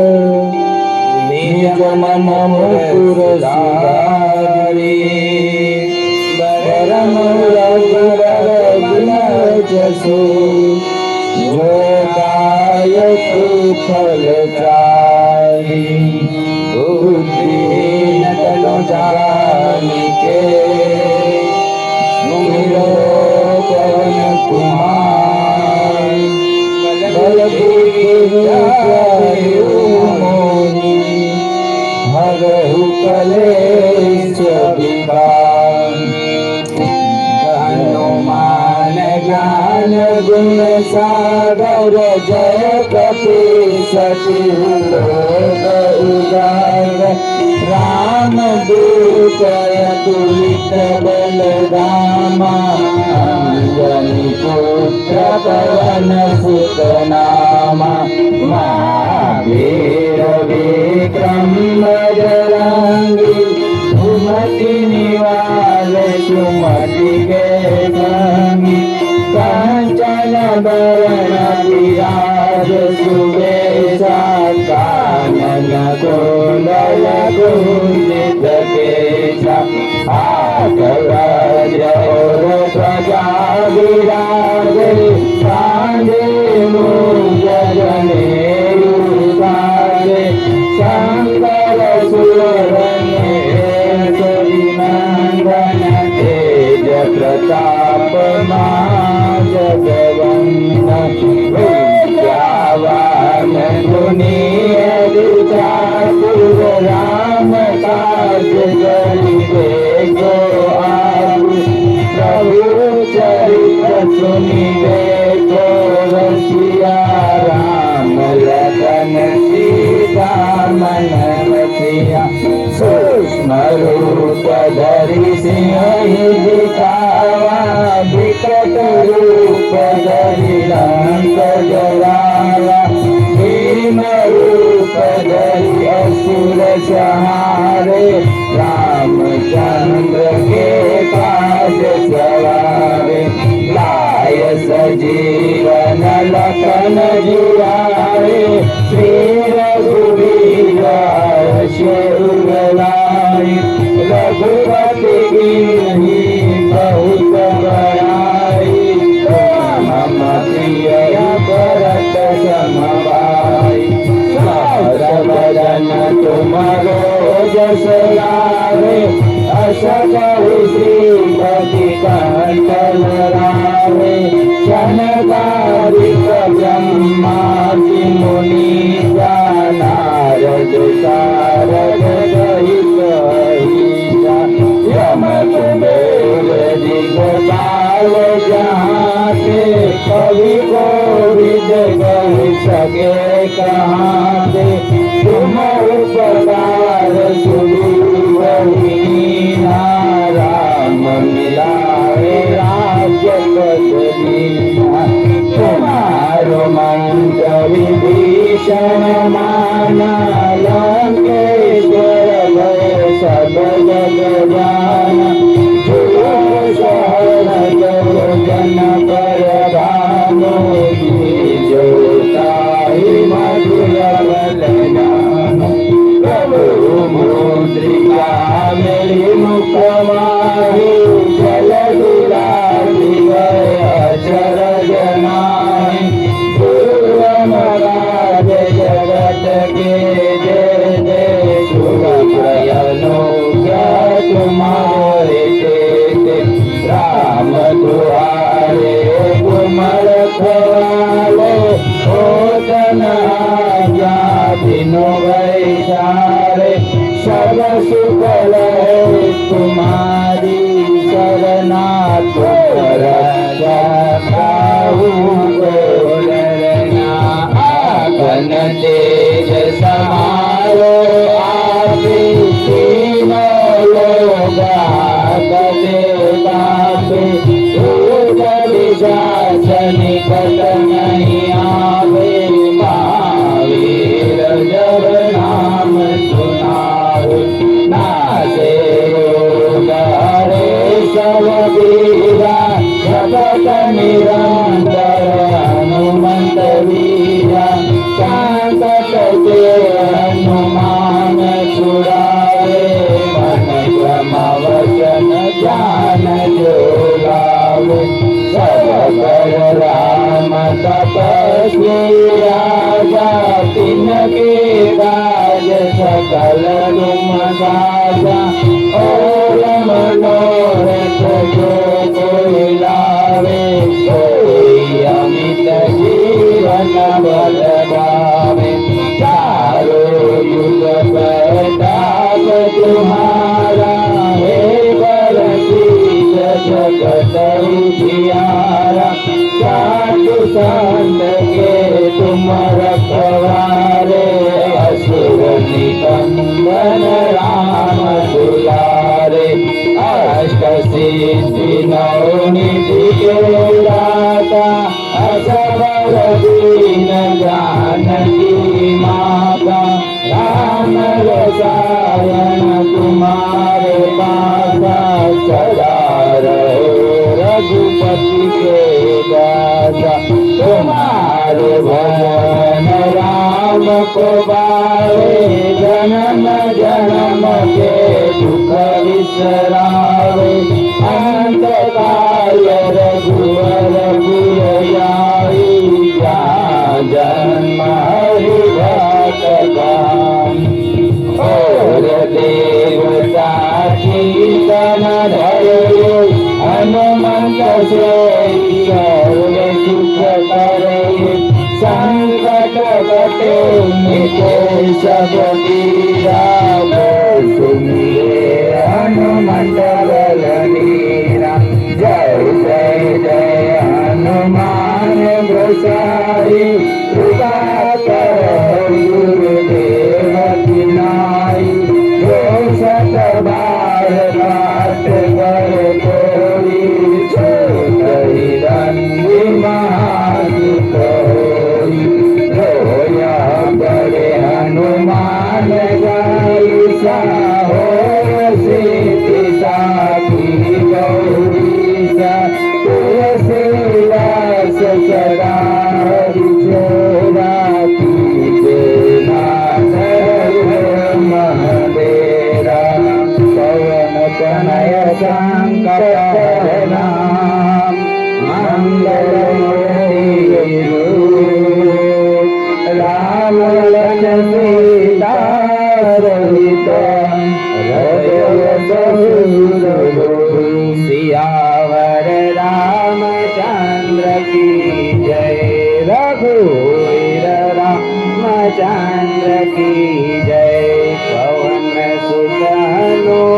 निज मन मुकुर सुधारी बरम रघुबर जसु जो दायक फल चारि बुद्धिहीन तनु जानिके सुमिरो पवन कुमार बल मोनि हरहु कलेश विकार हनुमान ज्ञान गुण सागर जय कपीस लोक उजागर राम दूत तुलित बलरामा अंजनी पुत्र पवन सुत नामा महावीर विक्रम बजरंगी सुमति निवार सुमति के संगी कंचन बरण विराज सुबेशा कानन कुंडल कुंजित केशा हाथ वज्र और ध्वजा विराजे कांधे मूंज जनेऊ साजे शंकर सुरवरन नंदन तेज प्रताप जगवंदन विद्यावान गुणी चातुर राम काज करिबे को आतुर प्रभु चरित्र सुनिबे को रसिया राम लखन सीता मन रसिया सूक्ष्म रूप धरि सिंहि दिखावा विकट रूप धरि लंक जरावा भीम रूप धरि असुर संहारे रामचंद्र के काज सवारे लाय सजीवन लखन जियारे श्री रघुवीर शिव लाए रघुपति गिनहि बहुत बड़ाई मम प्रिय भरत सम भाई बदन तुमरो जस लावे अस कहु श्रीपति कंठ लरावे शनकादिक ब्रह्मादि मुनीसा नारद सारद सहित अहिसा यम कुबेर दिगपाल जहाते कवि कोविद कहि सके कहाते तुम उपकार सुदीना राम मिलाए राज्य बदलीना तुम्हारो मंत्र विभीषण माना लंकेश्वर भय सब जग जाना सहन जन पर भानो जोताहि मधुर बलदानो प्रभु मुद्रिका मेरी मुख माही जल दुराधि गए अचर जनाहि दुर्गम राज जगत के जय जय शुभ प्रयनो क्या तुम्हारे तेते राम दुआरे कुमर खवाले ओतन आज्ञा बिनु वैसारे सब सुख लहे तुम्हारी शरणा तुम आगन तेज समारो आपे तीनों लोग देवतापे निकट नहीं आवे महावीर जब नाम सुनावे नासे रोग हरे सब बीरा जगत निरंतर हनुमंत वीरा शांत के बाज सकल तुम साजा और मनोरथ जो कोई लावे कोई अमित जीवन बल गावे चारों युग प्रताप तुम्हारा हे बलशील जगत उजियारा साधु संत के तुम रखवारे असुर निकंदन राम दुलारे अष्ट सिद्धि नौ निधि के दाता असबर दीन जानकी माता राम रसायन तुम्हारे पासा सदा रहो रघुपति के दासा तुम्हारे भजन राम को बारे जन्म जन्म के दुख विसरावे अंत काल रघुवर पुरयाई जन्म हरि भक्त और देवता कीर्तन धरे हनुमंत से सर्व सुख करे संकट कटे मिटे सब पीरा सुनिए हनुमंत बल वीरा जय जय जय हनुमान गोसाई कृपा कर गुरुदेव की नाई जो सत बार बात कर कोई छोटई रंगी महासुत होई रोया बड़े हनुमान चालीसा हो सिद्धि साखी गौरीसा तुलसीदास सदा हरि चोरा कीजे नाथ महदेरा पवन तनय शंकर नाम मंगल राम लखन सीता रहित हृदय सियावर रामचंद्र की जय रघुवीर रामचंद्र की जय पवन सुत हनुमान